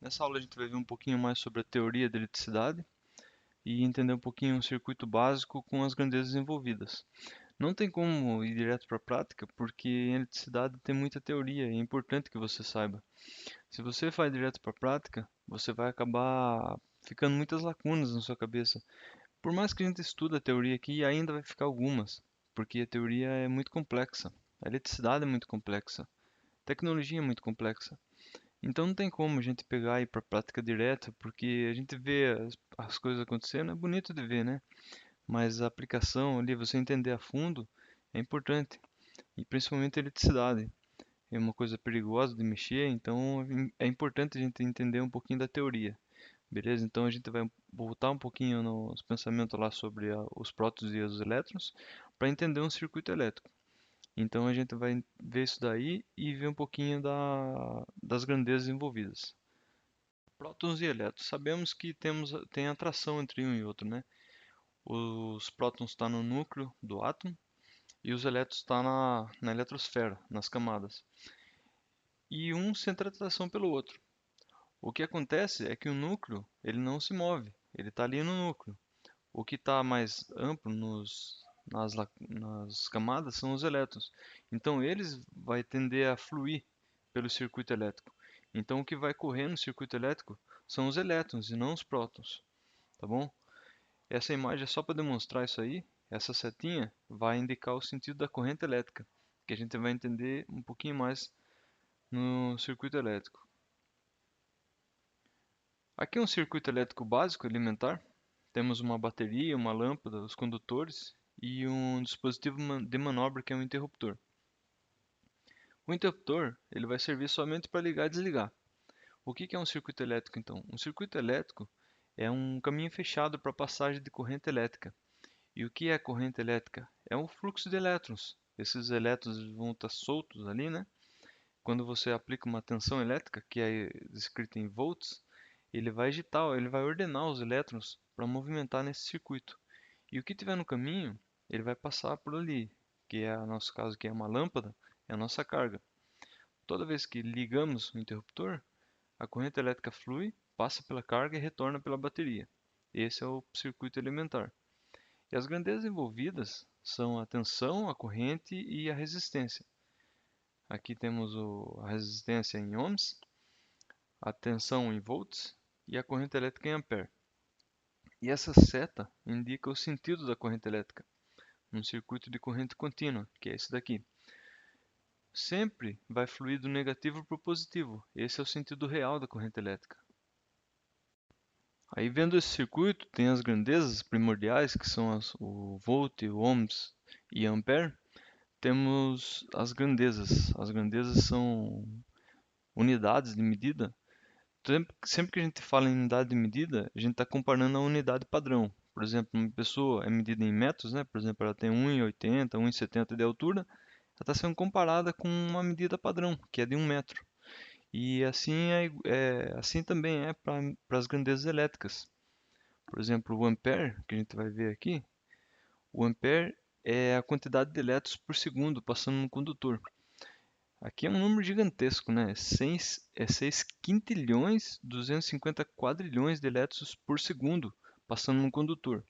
Nessa aula a gente vai ver um pouquinho mais sobre a teoria da eletricidade e entender um pouquinho o circuito básico com as grandezas envolvidas. Não tem como ir direto para a prática, porque em eletricidade tem muita teoria e é importante que você saiba. Se você vai direto para a prática, você vai acabar ficando muitas lacunas na sua cabeça. Por mais que a gente estude a teoria aqui, ainda vai ficar algumas, porque a teoria é muito complexa. A eletricidade é muito complexa. A tecnologia é muito complexa. Então não tem como a gente pegar e ir para prática direta, porque a gente vê as coisas acontecendo, é bonito de ver, né? Mas a aplicação ali, você entender a fundo, é importante. E principalmente a eletricidade. É uma coisa perigosa de mexer, então é importante a gente entender um pouquinho da teoria. Beleza? Então a gente vai voltar um pouquinho nos pensamentos lá sobre os prótons e os elétrons para entender um circuito elétrico. Então a gente vai ver isso daí e ver um pouquinho das grandezas envolvidas. Prótons e elétrons. Sabemos que tem atração entre um e outro, né? Os prótons estão no núcleo do átomo e os elétrons estão na eletrosfera, nas camadas. E um sente atração pelo outro. O que acontece é que o núcleo ele não se move, ele está ali no núcleo. O que está mais amplo nas camadas são os elétrons. Então eles vai tender a fluir pelo circuito elétrico. Então o que vai correr no circuito elétrico são os elétrons e não os prótons, tá bom? Essa imagem é só para demonstrar isso aí. Essa setinha vai indicar o sentido da corrente elétrica, que a gente vai entender um pouquinho mais no circuito elétrico. Aqui é um circuito elétrico básico elementar. Temos uma bateria, uma lâmpada, os condutores e um dispositivo de manobra que é um interruptor. O interruptor ele vai servir somente para ligar e desligar. O que é um circuito elétrico então? Um circuito elétrico é um caminho fechado para a passagem de corrente elétrica. E o que é corrente elétrica? É um fluxo de elétrons. Esses elétrons vão estar soltos ali, né? Quando você aplica uma tensão elétrica, que é descrita em volts, ele vai agitar, ele vai ordenar os elétrons para movimentar nesse circuito. E o que tiver no caminho, ele vai passar por ali, que é, no nosso caso, que é uma lâmpada, é a nossa carga. Toda vez que ligamos o interruptor, a corrente elétrica flui, passa pela carga e retorna pela bateria. Esse é o circuito elementar. E as grandezas envolvidas são a tensão, a corrente e a resistência. Aqui temos a resistência em ohms, a tensão em volts e a corrente elétrica em ampere. E essa seta indica o sentido da corrente elétrica, num circuito de corrente contínua, que é esse daqui. Sempre vai fluir do negativo para o positivo. Esse é o sentido real da corrente elétrica. Aí vendo esse circuito, tem as grandezas primordiais, que são o volt, o ohms e ampere. Temos as grandezas. As grandezas são unidades de medida. Sempre que a gente fala em unidade de medida, a gente está comparando a unidade padrão. Por exemplo, uma pessoa é medida em metros, né? Por exemplo, ela tem 1,80, 1,70 de altura, ela está sendo comparada com uma medida padrão, que é de 1 metro. E assim, assim também é para as grandezas elétricas. Por exemplo, o ampere, que a gente vai ver aqui, o ampere é a quantidade de elétrons por segundo passando no condutor. Aqui é um número gigantesco, né? 6 quintilhões 250 quadrilhões de elétrons por segundo passando num condutor.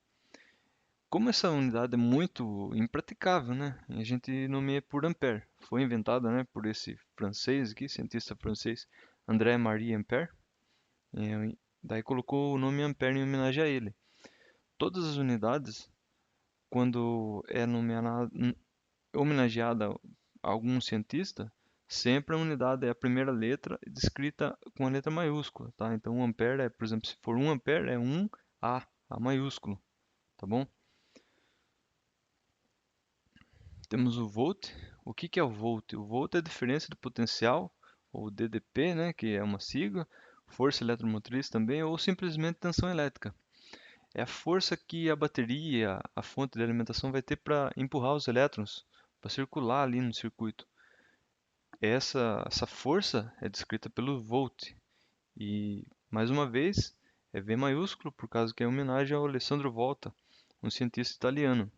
Como essa unidade é muito impraticável, né? A gente nomeia por ampere. Foi inventada, né, por esse francês aqui, cientista francês, André-Marie Ampère. Daí colocou o nome ampere em homenagem a ele. Todas as unidades, quando é homenageada a algum cientista, sempre a unidade é a primeira letra descrita com a letra maiúscula, tá? Então, 1 ampere por exemplo, se for 1 ampere é 1 A maiúsculo, tá bom? Temos o volt. O que é o volt? O volt é a diferença de potencial, ou DDP, né, que é uma sigla, força eletromotriz também, ou simplesmente tensão elétrica. É a força que a bateria, a fonte de alimentação vai ter para empurrar os elétrons, para circular ali no circuito. Essa força é descrita pelo volt. E, mais uma vez, é V maiúsculo, por causa que é homenagem ao Alessandro Volta, um cientista italiano.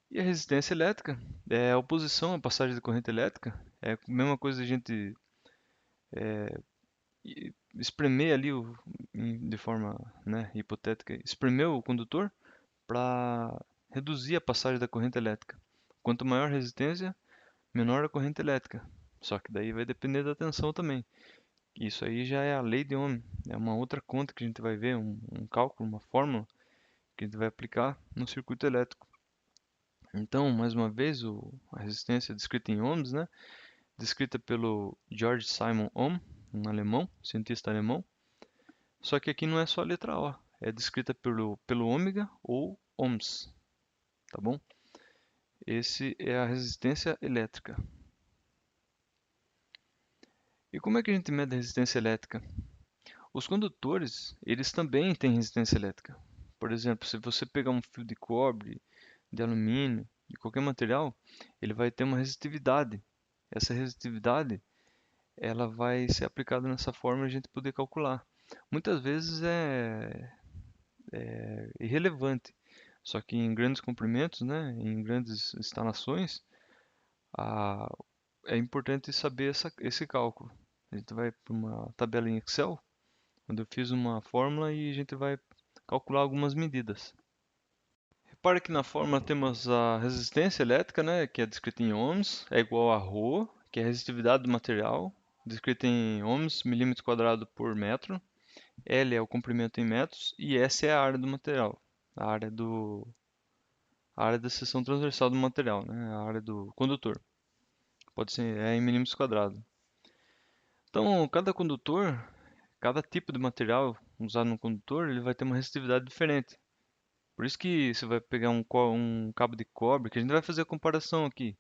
E a resistência elétrica é a oposição à passagem de corrente elétrica. É a mesma coisa a gente espremer ali, de forma, né, hipotética, espremer o condutor para reduzir a passagem da corrente elétrica. Quanto maior a resistência, menor a corrente elétrica. Só que daí vai depender da tensão também. Isso aí já é a lei de Ohm. É uma outra conta que a gente vai ver, um cálculo, uma fórmula que a gente vai aplicar no circuito elétrico. Então, mais uma vez, a resistência descrita em ohms, né? Descrita pelo George Simon Ohm, um alemão, cientista alemão. Só que aqui não é só a letra O, é descrita pelo ômega ou ohms, tá bom? Esse é a resistência elétrica. E como é que a gente mede a resistência elétrica? Os condutores, eles também têm resistência elétrica. Por exemplo, se você pegar um fio de cobre, de alumínio, de qualquer material, ele vai ter uma resistividade. Essa resistividade, ela vai ser aplicada nessa forma a gente poder calcular. Muitas vezes é irrelevante, só que em grandes comprimentos, né, em grandes instalações, a, é importante saber esse cálculo. A gente vai para uma tabela em Excel, onde eu fiz uma fórmula e a gente vai calcular algumas medidas. Repare que na fórmula temos a resistência elétrica, né, que é descrita em ohms, é igual a ρ, que é a resistividade do material, descrita em ohms, milímetro quadrado por metro. L é o comprimento em metros e S é a área do material, a área a área da seção transversal do material, né, a área do condutor. Pode ser em milímetros quadrados. Então, cada condutor, cada tipo de material usado no condutor, ele vai ter uma resistividade diferente. Por isso que você vai pegar um cabo de cobre, que a gente vai fazer a comparação aqui.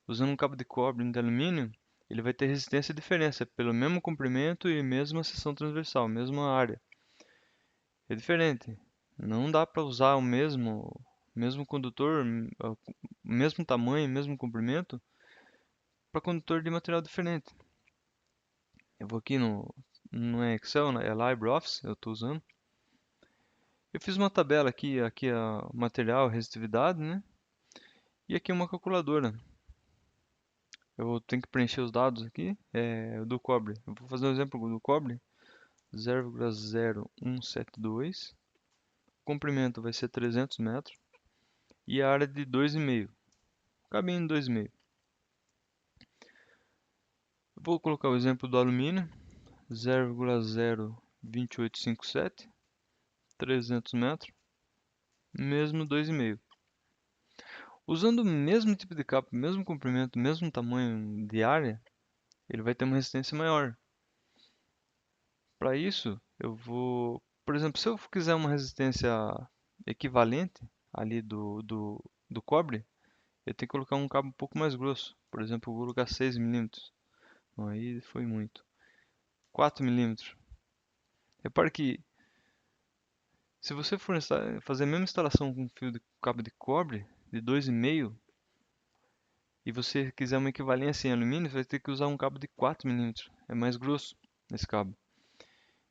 Usando um cabo de cobre e um de alumínio, ele vai ter resistência e diferença pelo mesmo comprimento e mesma seção transversal, mesma área. É diferente. Não dá para usar o mesmo condutor, o mesmo tamanho, mesmo comprimento, para condutor de material diferente. Eu vou aqui no Excel, é LibreOffice, eu estou usando. Eu fiz uma tabela aqui é o material, a resistividade, né? E aqui é uma calculadora. Eu tenho que preencher os dados aqui, do cobre. Eu vou fazer um exemplo do cobre, 0,0172. O comprimento vai ser 300 metros e a área de 2,5. Cabe em 2,5. Vou colocar o exemplo do alumínio, 0,02857, 300 metros, mesmo 2,5. Usando o mesmo tipo de capa, mesmo comprimento, mesmo tamanho de área, ele vai ter uma resistência maior. Para isso, eu vou, por exemplo, se eu quiser uma resistência equivalente ali do cobre, eu tenho que colocar um cabo um pouco mais grosso. Por exemplo, eu vou colocar 6 milímetros. Bom, aí foi muito. 4 milímetros. Repare que se você for fazer a mesma instalação com fio de cabo de cobre de 2,5 e você quiser uma equivalência em alumínio, você vai ter que usar um cabo de 4 milímetros. É mais grosso esse cabo.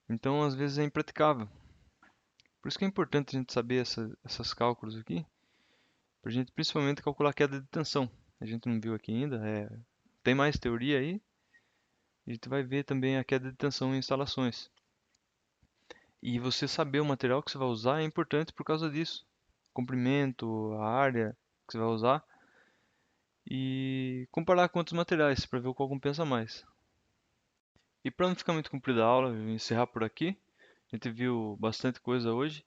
Então, às vezes é impraticável. Por isso que é importante a gente saber essas cálculos aqui, para a gente principalmente calcular a queda de tensão. A gente não viu aqui ainda, tem mais teoria aí. A gente vai ver também a queda de tensão em instalações. E você saber o material que você vai usar é importante por causa disso. Comprimento, a área que você vai usar e comparar com outros materiais para ver qual compensa mais. E para não ficar muito comprida a aula, eu vou encerrar por aqui. A gente viu bastante coisa hoje.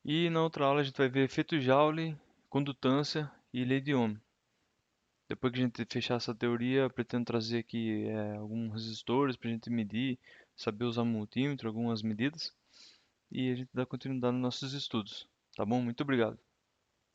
E na outra aula a gente vai ver efeito Joule, condutância e lei de Ohm. Depois que a gente fechar essa teoria, eu pretendo trazer aqui alguns resistores para a gente medir, saber usar multímetro, algumas medidas. E a gente dá continuidade nos nossos estudos. Tá bom? Muito obrigado.